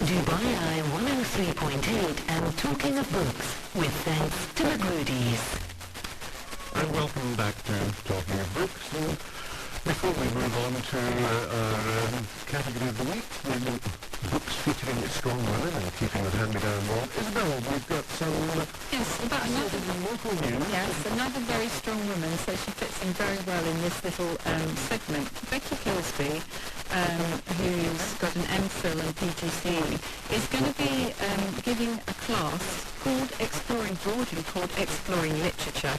Dubai 103.8 and Talking of Books with thanks to McGroody's. And welcome back to Talking of Books. And before we move on to our category of the week, books featuring strong women and keeping with hand-me-down law, Isabel, we've got some about another local news. Yes, another very strong woman, so she fits in very well in this little segment. Becky Gillespie, who's got an MPhil and PGCE, is going to be giving a class called broadly called Exploring Literature,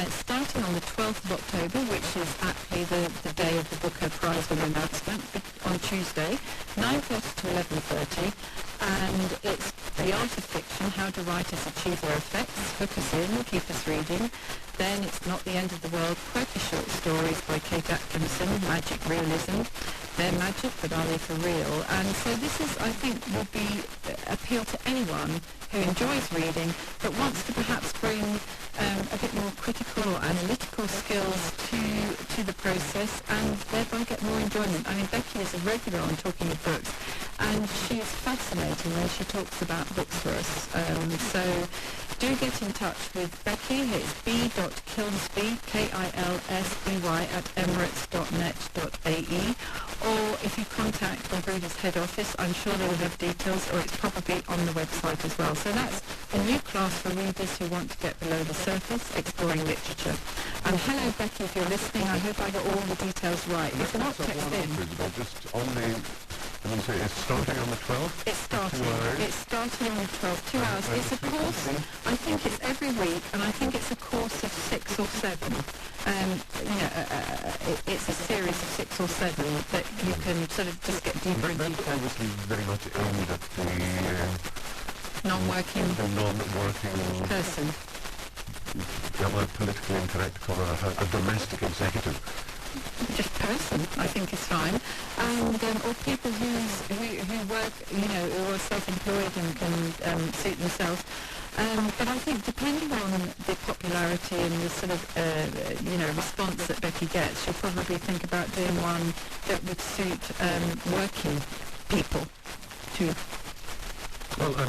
starting on the 12th of October, which is actually the day of the Booker Prize winner announcement, on Tuesday, 9:30 to 11:30, and it's the art of fiction, how do writers achieve their effects, hook us in, keep us reading. Then It's Not the End of the World, quirky short stories by Kate Atkinson, magic realism. They're magic, but are they for real? And so this is, I think, will appeal to anyone who enjoys reading but wants to perhaps bring a bit more critical or analytical skills to the process and thereby get more enjoyment. I mean, Becky is a regular on Talking of Books, and she is fascinating when she talks about books for us. So do get in touch with Becky. It's b.kilsby, Kilsby, at emirates.net.ae, or if you contact McGroody's head office, I'm sure they will have details, or it's probably on the website as well. So that's a new class for readers who want to get below the surface, exploring literature. And hello, Becky, if you're listening, I hope I got all the details right. If not, text in. Just on the... And you say it's starting on the 12th? It's starting on the 12th, 2 hours. It's a course, I think it's every week, and I think it's a course of 6 or 7. It's a series of 6 or 7 that you can sort of just get deeper and deeper. Obviously very much aimed at the non-working person. Am I politically incorrect to call her a domestic executive? Just person, I think is fine, and or people who work, who are self-employed and can suit themselves. But I think depending on the popularity and the sort of response that Becky gets, she'll probably think about doing one that would suit working people too. Well, I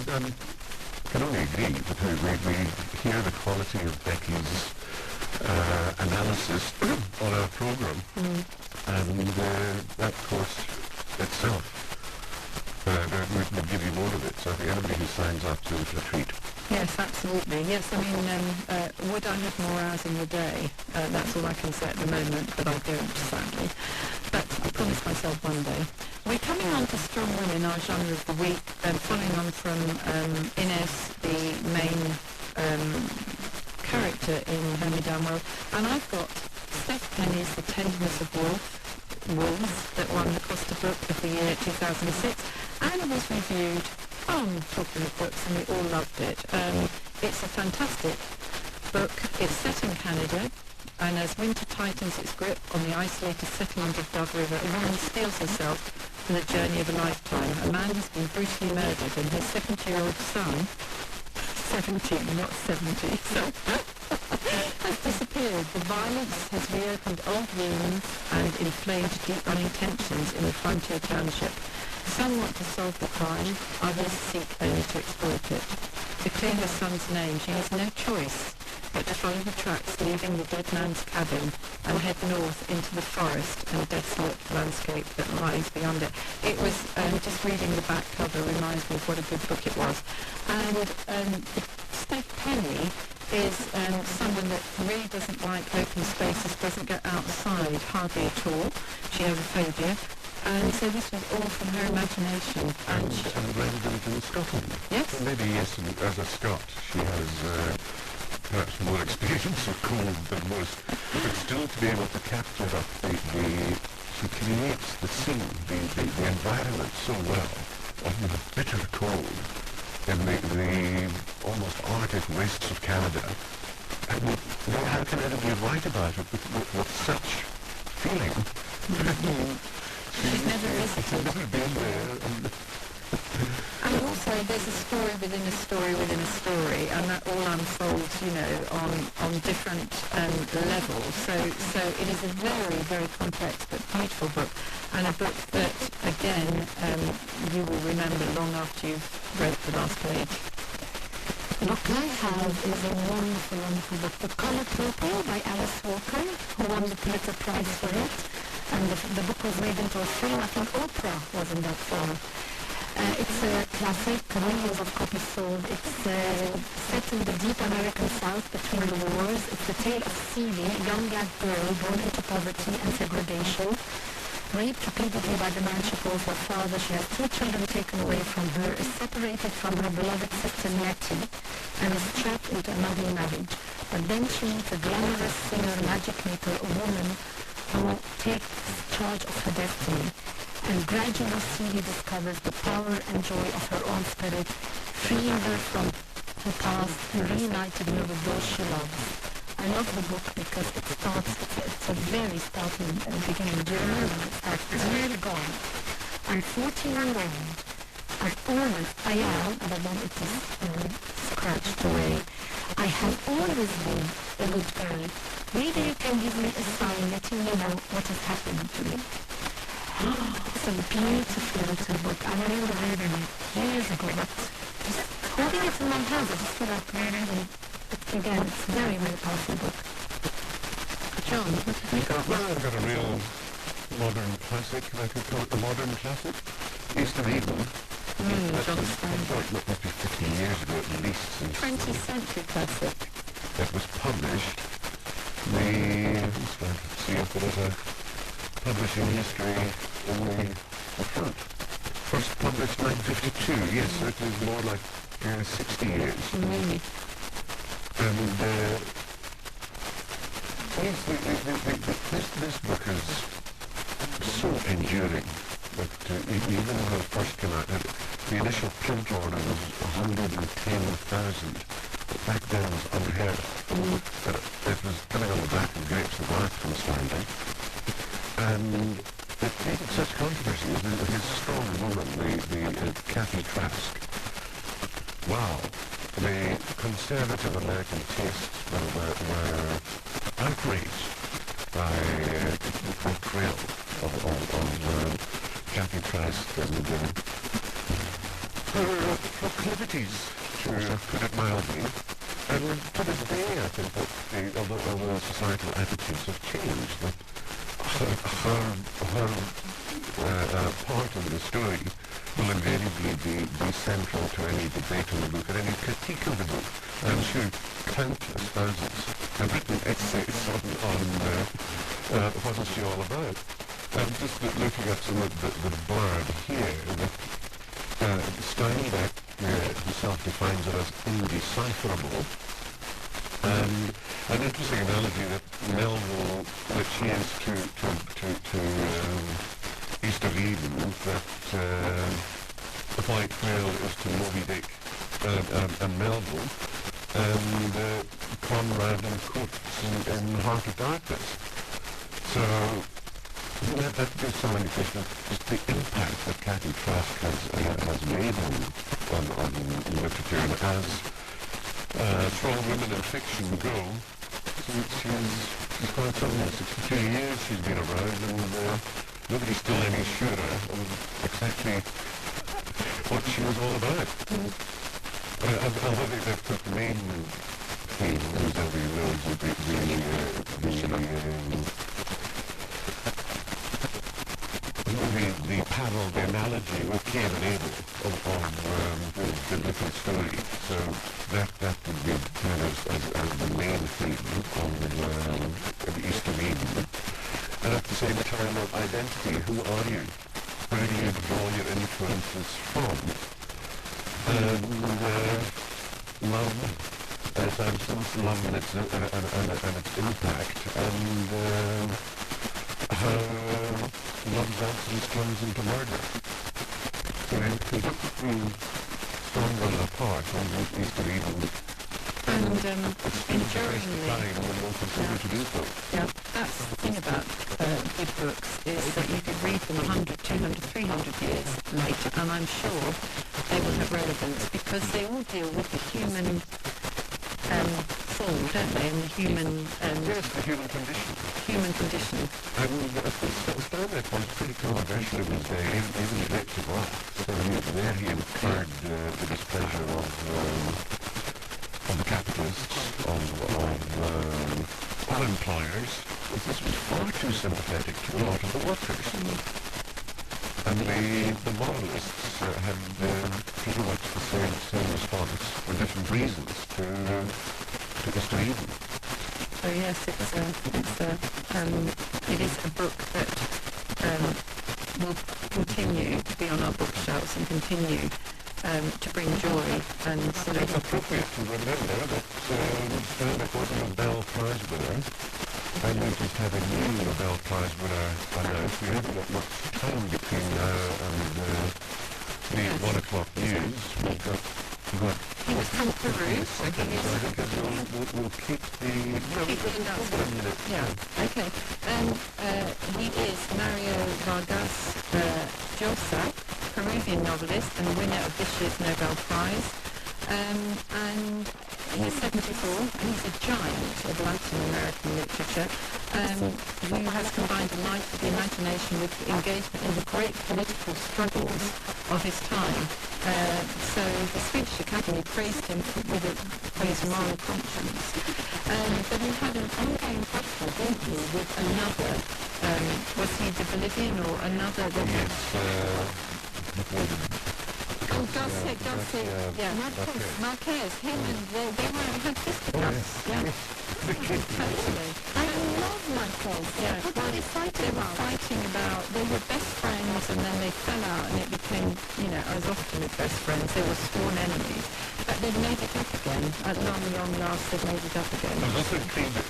can only agree that we hear the quality of Becky's analysis on our program, and that course itself would give you more of it. So I think anybody who signs up to a treat. Yes, absolutely. Yes, I mean, would I have more hours in the day? That's all I can say at the moment, but I don't, sadly. But I promise myself one day. We're coming on to strong women, our genre of the week, following on from Ines, the main character in Hand-Me-Down World, and I've got Steph Penny's The Tenderness of Wolves that won the Costa Book of the Year 2006, and it was reviewed on Talking of Books, and we all loved it. It's a fantastic book. It's set in Canada, and as winter tightens its grip on the isolated settlement of Dove River, a woman steels herself for the journey of a lifetime. A man has been brutally murdered, and his 70-year-old son, 17, not 70, so has disappeared. The violence has reopened old wounds and inflamed deep-running tensions in the frontier township. Some want to solve the crime, others seek only to exploit it. To clear her son's name, she has no choice but to follow the tracks leaving the dead man's cabin and head north into the forest and desolate landscape that lies beyond it. It was, just reading the back cover reminds me of what a good book it was. And Steph Penny is someone that really doesn't like open spaces, doesn't go outside hardly at all. She has a phobia. And so this was all from her imagination. And resident in Scotland. Yes. So maybe, yes, as a Scot, she has perhaps more experience of cold than most, but still to be able to capture up she creates the scene, the environment so well, of the bitter cold in the almost Arctic wastes of Canada. And how can anybody write about it with such feeling? She's never visited. She's never been there. And also there's a story within a story within a story, and that all unfolds, on different levels. So it is a very, very complex but beautiful book, and a book that, again, you will remember long after you've read the last page. The book I have is a wonderful, wonderful book, The Color Purple by Alice Walker, who won the Pulitzer Prize for it. And the book was made into a film. I think Oprah was in that film. It's a classic, millions of copies sold. It's set in the deep American South between the wars. It's the tale of Celie, a young black girl born into poverty and segregation, raped repeatedly by the man she calls her father. She has 2 children taken away from her, is separated from her beloved sister Nettie, and is trapped into another marriage. But then she meets a glamorous singer, magic maker, a woman who takes charge of her destiny. And gradually Celie discovers the power and joy of her own spirit, freeing her from her past and reuniting her with those she loves. I love the book because it's a very startling beginning. Do you remember it starts, it's really gone. I'm 14 years old. I am, but then it is scratched away. I have always been a good girl. Maybe you can give me a sign letting me know what has happened to me. It's a beautiful little book. I remember reading it years ago, but just holding it in my hands, I just feel like reading it. Again, it's a very, very powerful book. John, what have you got? Well, I've got a real modern classic, I could call it a modern classic. East of Eden. John Stein. I thought it must be 15 years ago at least. 20th century classic. It was published. Let's see if there is a publishing history in the front. First published 1952, yes, so it is more like 60 years. Really? And yes, this book is so enduring that even when it first came out, the initial print order was 110,000. Back then was unheard of. But it was coming on the back of grapes and bark from Stanley. And it created such controversy with his strong woman, the Kathy Trask. Wow. The conservative American tastes were outraged by the portrayal of Kathy Trask and her proclivities, to put it mildly. And to this day, I think that although societal attitudes have changed, that her part of the story will invariably be central to any debate on the book or any critique of the book. I'm sure countless thousands have written essays on what is she all about. Just looking at some of the blurb here, Steinbeck himself defines it as indecipherable. An interesting analogy that Melville, that she is to East of Eden, that the white whale is to Moby Dick and Melville, and Conrad and Coates in Heart of Darkness. So that gives some indication of just the impact that Kathy Trask has made on literature, and as strong women in fiction go, she's quite something. 62 years she's been around, and nobody's still any surer of exactly what she was all about. Although they've put the main theme, as everybody knows, the parallel, the analogy with Cain and Abel of the biblical story. So that would be kind of as the main theme of the East of Eden. And at the same time of identity, who are you? Where do you draw your influences from? And love, its absence, love and its impact, and how love's absence turns into murder. So they could stumble apart on the East of Eden. And enduringly, and will continue to do so. Yeah, that's the thing about good books, is that you could read them 100, 200, 300 years later, and I'm sure they will have relevance because they all deal with the human fall, don't they, and the human Yes, the human condition. human condition. And of course, that was found that was pretty controversial in his day, even the Brits of rock. So there he incurred the displeasure of the capitalists, of employers. This was far too sympathetic to a lot of the workers. And the moralists had pretty much the same response for different reasons to Mr. Eden. So yes, it is a book that will continue to be on our bookshelves and continue to bring joy. And It's appropriate to remember that Steinbeck was a Nobel Prize winner, and we just had a new Nobel Prize winner announced. We haven't got much time between now and the 1 o'clock news. We've got he was from Peru, so he is... We'll keep the... Keep the announcement. Yeah, okay. He is Mario Vargas Llosa, Peruvian novelist and winner of this year's Nobel Prize. And he's 74, and he's a giant of Latin American literature, who has combined a life of the imagination with engagement in the great political struggles of his time. So the Swedish Academy praised him for his moral conscience. But he had an ongoing battle, didn't he, with another, was he the Bolivian or another? Oh, Garcia, yeah. Marquez, him and they had fisticuffs. Totally. I love Marquez. Yeah. What were they fighting about? They were best friends and then they fell out and it became, as often with best friends, they were sworn enemies. But they'd made it up again. At long last, they'd made it up again. There's also a claim that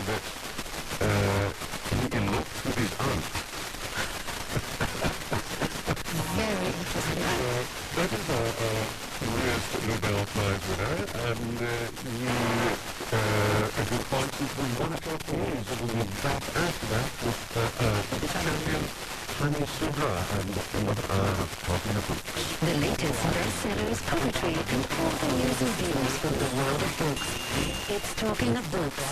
he eloped with his aunt. Very interesting. That is a newest Nobel Prize winner, and a good point is the 1 o'clock news. It will be back after that with champion Hani Soubra and another hour of talking of books. The latest bestsellers, poetry, and all the news and views from the world of books. It's Talking of Books.